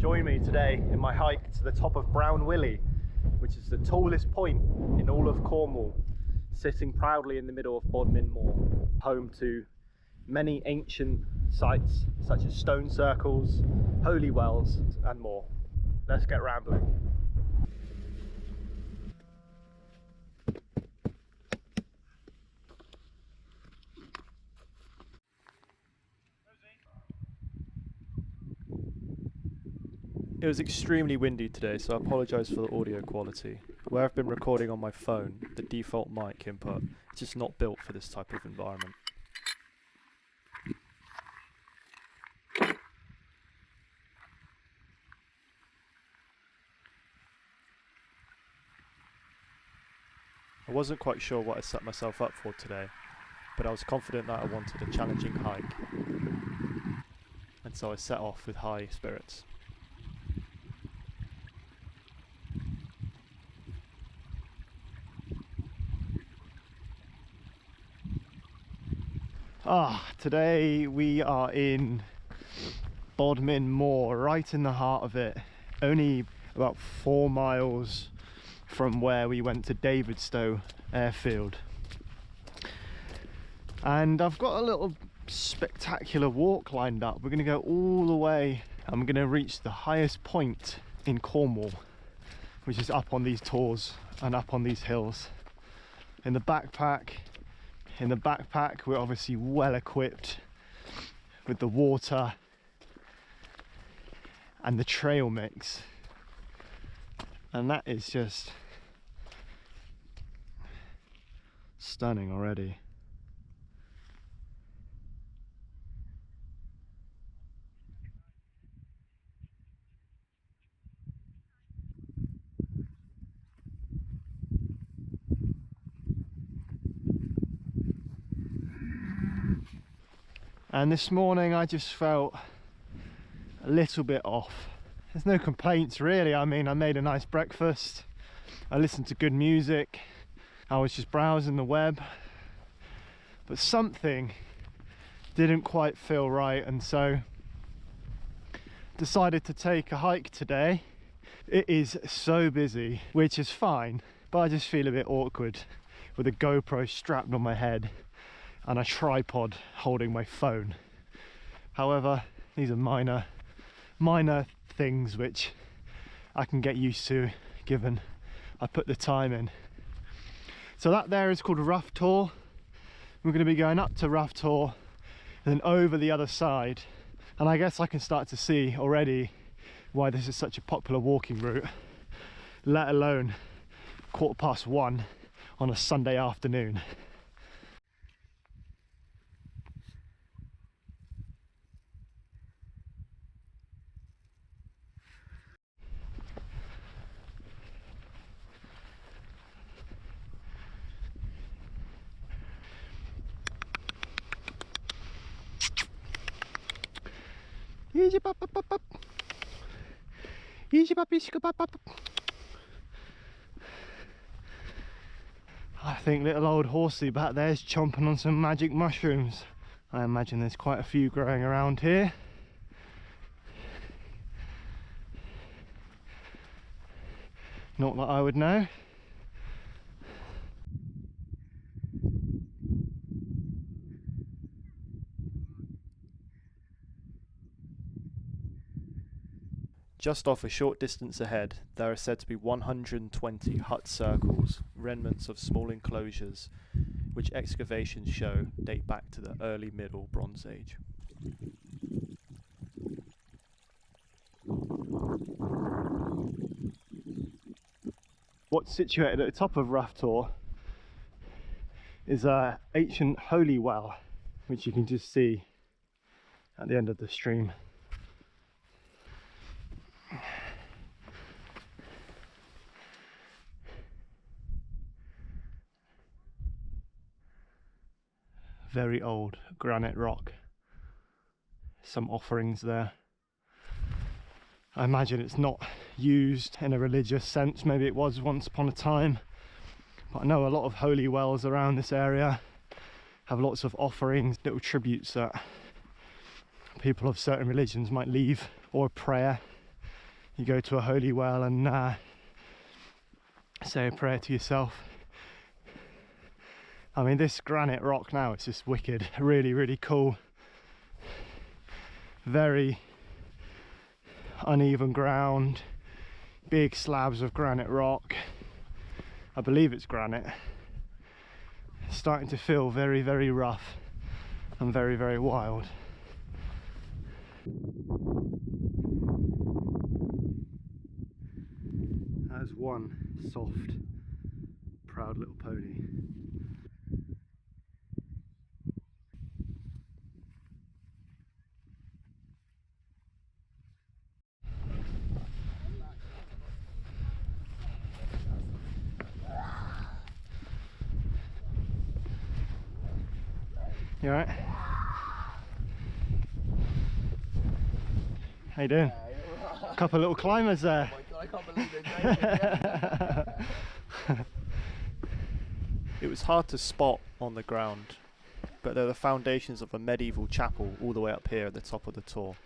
Join me today in my hike to the top of Brown Willy, which is the tallest point in all of Cornwall, sitting proudly in the middle of Bodmin Moor, home to many ancient sites such as stone circles, holy wells and more. Let's get rambling. It was extremely windy today, so I apologise for the audio quality. Where I've been recording on my phone, the default mic input is just not built for this type of environment. I wasn't quite sure what I set myself up for today, but I was confident that I wanted a challenging hike, and so I set off with high spirits. Today we are in Bodmin Moor, right in the heart of it, only about 4 miles from where we went to Davidstow airfield. And I've got a little spectacular walk lined up. We're going to go all the way. I'm going to reach the highest point in Cornwall, which is up on these tors and up on these hills. In the backpack, we're obviously well equipped with the water and the trail mix, and that is just stunning already. And this morning I just felt a little bit off. There's no complaints really. I mean, I made a nice breakfast, I listened to good music, I was just browsing the web, but something didn't quite feel right, and so decided to take a hike today. It is so busy, which is fine, but I just feel a bit awkward with a GoPro strapped on my head and a tripod holding my phone. However, these are minor things which I can get used to given I put the time in. So that there is called Rough Tor. We're going to be going up to Rough Tor and then over the other side, and I guess I can start to see already why this is such a popular walking route, let alone 1:15 on a Sunday afternoon. Easy pop pop pop pop. Easy pop easy pop pop. I think little old horsey back there is chomping on some magic mushrooms. I imagine there's quite a few growing around here. Not that I would know. Just off a short distance ahead, there are said to be 120 hut circles, remnants of small enclosures, which excavations show date back to the early Middle Bronze Age. What's situated at the top of Rough Tor is an ancient holy well, which you can just see at the end of the stream. Very old granite rock, some offerings there. I imagine it's not used in a religious sense, maybe it was once upon a time, but I know a lot of holy wells around this area have lots of offerings, little tributes that people of certain religions might leave, or a prayer You go to a holy well and say a prayer to yourself. I mean, this granite rock now, it's just wicked, really, really cool. Very uneven ground, big slabs of granite rock. I believe it's granite. It's starting to feel very, very rough and very, very wild. That is one soft, proud little pony. You alright? How you doing? A couple of little climbers there. Oh my God, I can't believe they're joking. It was hard to spot on the ground, but they're the foundations of a medieval chapel all the way up here at the top of the Tor.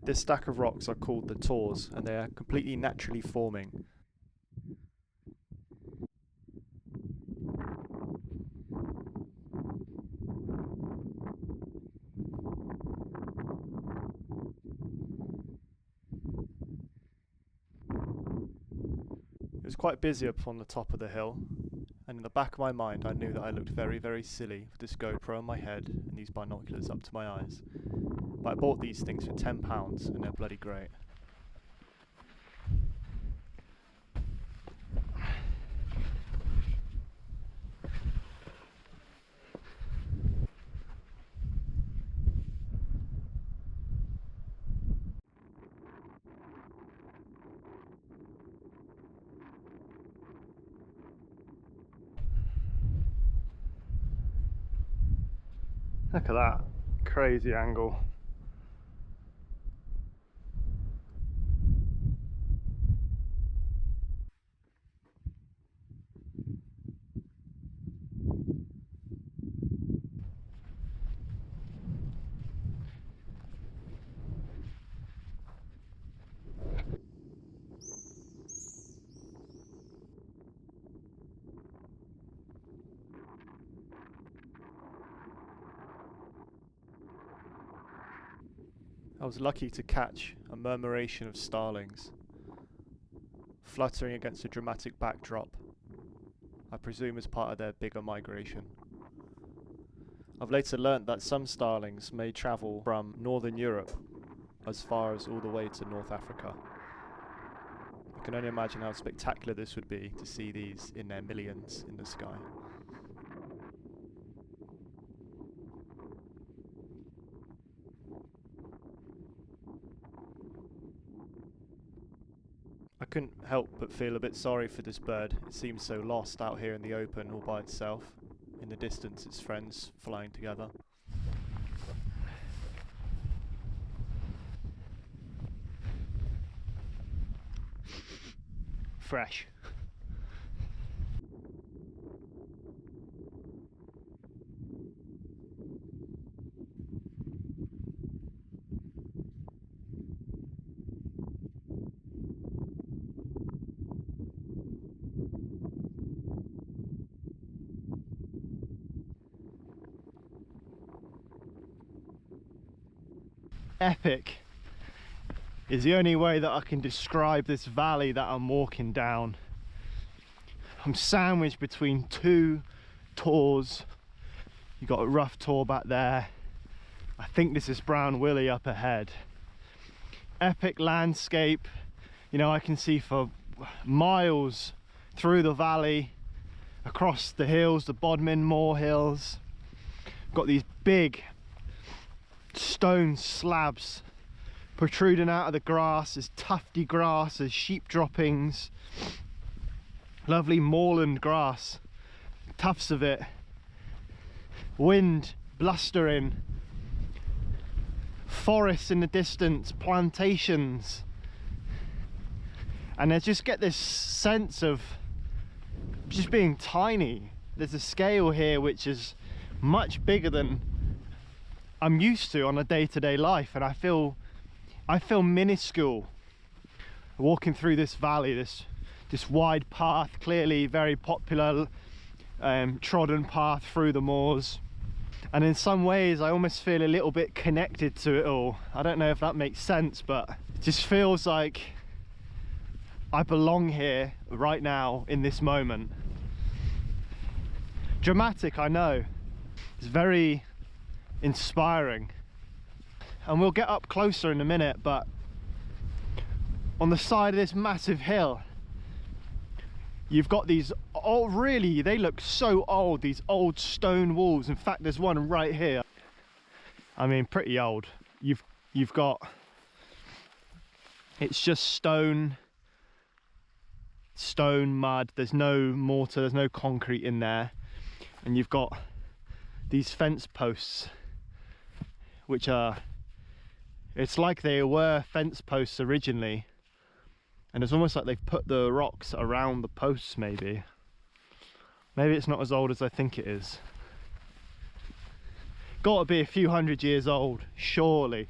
This stack of rocks are called the Tors, and they are completely naturally forming. It was quite busy up on the top of the hill, and in the back of my mind I knew that I looked very, very silly with this GoPro on my head and these binoculars up to my eyes. But I bought these things for £10 and they're bloody great. Look at that crazy angle. I was lucky to catch a murmuration of starlings, fluttering against a dramatic backdrop, I presume as part of their bigger migration. I've later learnt that some starlings may travel from Northern Europe as far as all the way to North Africa. I can only imagine how spectacular this would be to see these in their millions in the sky. I couldn't help but feel a bit sorry for this bird. It seems so lost out here in the open all by itself. In the distance, its friends flying together. Fresh. Epic is the only way that I can describe this valley that I'm walking down. I'm sandwiched between two tors. You've got a Rough Tor back there. I think this is Brown Willie up ahead. Epic landscape. You know, I can see for miles through the valley, across the hills, the Bodmin Moor hills. Got these big stone slabs protruding out of the grass. There's tufty grass, there's sheep droppings. Lovely moorland grass, tufts of it, wind blustering, forests in the distance, plantations, and I just get this sense of just being tiny. There's a scale here which is much bigger than I'm used to on a day-to-day life, and I feel minuscule walking through this valley, this wide path, clearly very popular trodden path through the moors. And in some ways I almost feel a little bit connected to it all. I don't know if that makes sense, but it just feels like I belong here right now in this moment. Dramatic, I know. It's very inspiring. And we'll get up closer in a minute, but on the side of this massive hill, you've got these, oh really, they look so old, these old stone walls. In fact, there's one right here. I mean, pretty old. You've got, it's just stone mud, there's no mortar, there's no concrete in there. And you've got these fence posts, which are, it's like they were fence posts originally. And it's almost like they've put the rocks around the posts, maybe. Maybe it's not as old as I think it is. Got to be a few hundred years old, surely.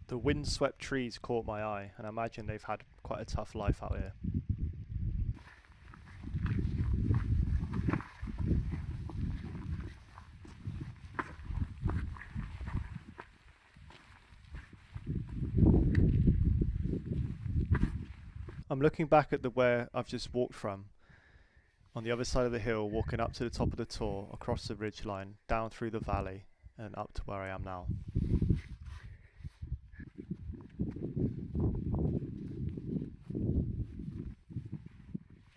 The wind-swept trees caught my eye, and I imagine they've had quite a tough life out here. I'm looking back at where I've just walked from, on the other side of the hill, walking up to the top of the Tor, across the ridgeline, down through the valley, and up to where I am now.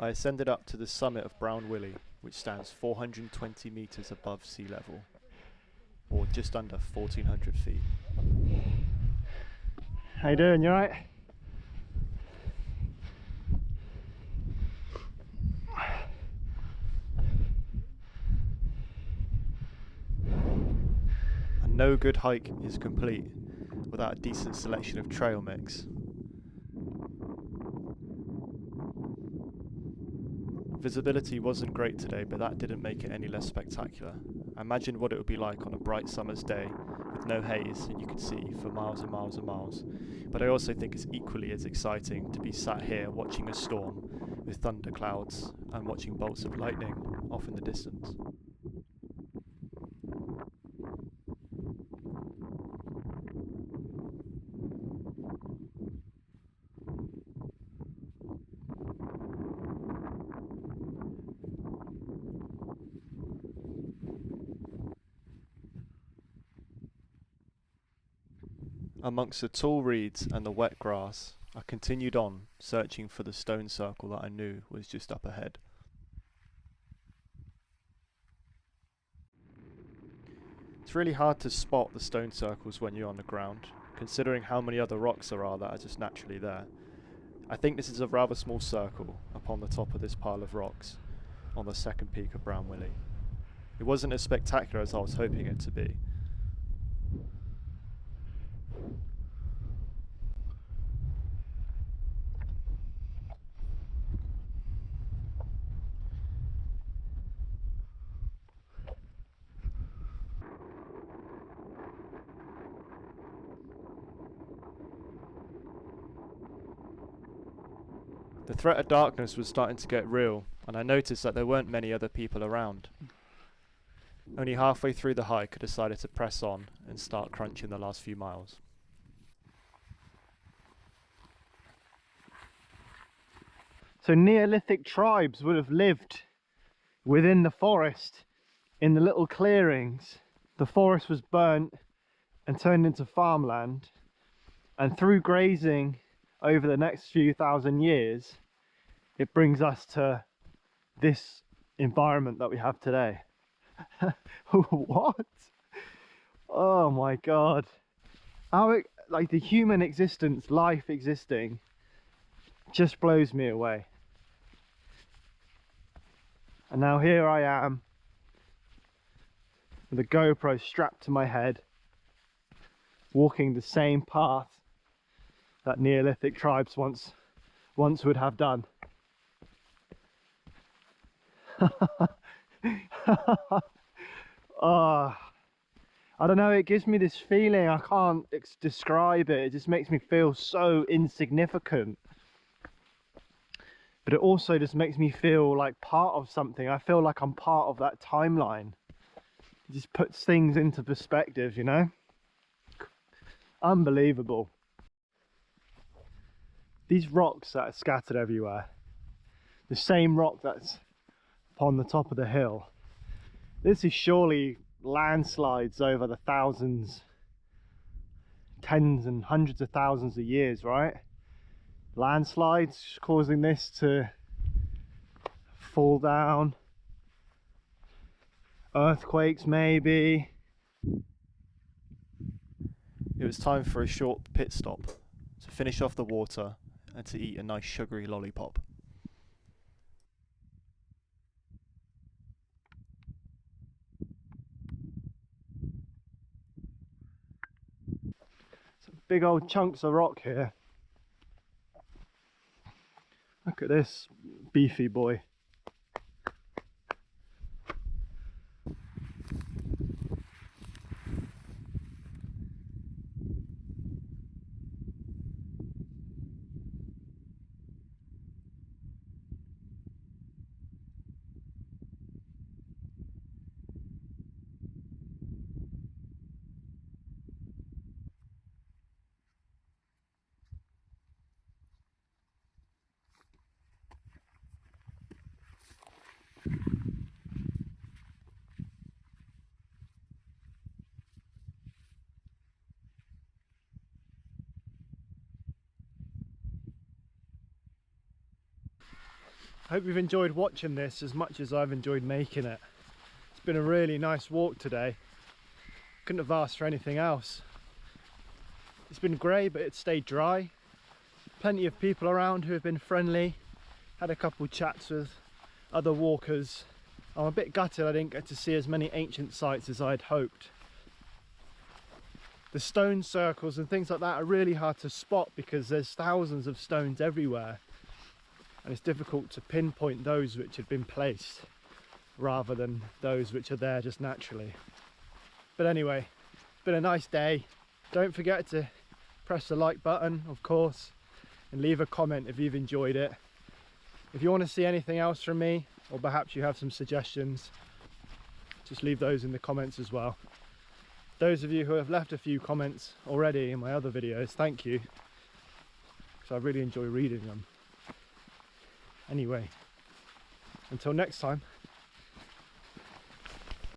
I ascended up to the summit of Brown Willy, which stands 420 metres above sea level, or just under 1,400 feet. How you doing, you alright? And no good hike is complete without a decent selection of trail mix. Visibility wasn't great today, but that didn't make it any less spectacular. I imagined what it would be like on a bright summer's day with no haze and you could see for miles and miles and miles. But I also think it's equally as exciting to be sat here watching a storm with thunderclouds and watching bolts of lightning off in the distance. Amongst the tall reeds and the wet grass, I continued on, searching for the stone circle that I knew was just up ahead. It's really hard to spot the stone circles when you're on the ground, considering how many other rocks there are that are just naturally there. I think this is a rather small circle upon the top of this pile of rocks, on the second peak of Brown Willy. It wasn't as spectacular as I was hoping it to be. The threat of darkness was starting to get real, and I noticed that there weren't many other people around. Only halfway through the hike, I decided to press on and start crunching the last few miles. So Neolithic tribes would have lived within the forest in the little clearings, the forest was burnt and turned into farmland, and through grazing over the next few thousand years, it brings us to this environment that we have today. What? Oh my god. How it, like, the human existence, life existing, just blows me away. And now here I am with a GoPro strapped to my head, walking the same path that Neolithic tribes once would have done. Oh, I don't know, it gives me this feeling, I can't describe it. It just makes me feel so insignificant. But it also just makes me feel like part of something. I feel like I'm part of that timeline. It just puts things into perspective, you know? Unbelievable. These rocks that are scattered everywhere, the same rock that's upon the top of the hill, this is surely landslides over the thousands, tens and hundreds of thousands of years, right? Landslides causing this to fall down, earthquakes maybe. It was time for a short pit stop to finish off the water and to eat a nice sugary lollipop. Some big old chunks of rock here. Look at this beefy boy. I hope you've enjoyed watching this as much as I've enjoyed making it. It's been a really nice walk today. Couldn't have asked for anything else. It's been grey, but it stayed dry. Plenty of people around who have been friendly. Had a couple chats with other walkers. I'm a bit gutted I didn't get to see as many ancient sites as I'd hoped. The stone circles and things like that are really hard to spot because there's thousands of stones everywhere. And it's difficult to pinpoint those which had been placed rather than those which are there just naturally. But anyway, it's been a nice day. Don't forget to press the like button, of course, and leave a comment if you've enjoyed it. If you want to see anything else from me, or perhaps you have some suggestions, just leave those in the comments as well. Those of you who have left a few comments already in my other videos, thank you, because I really enjoy reading them. Anyway, until next time.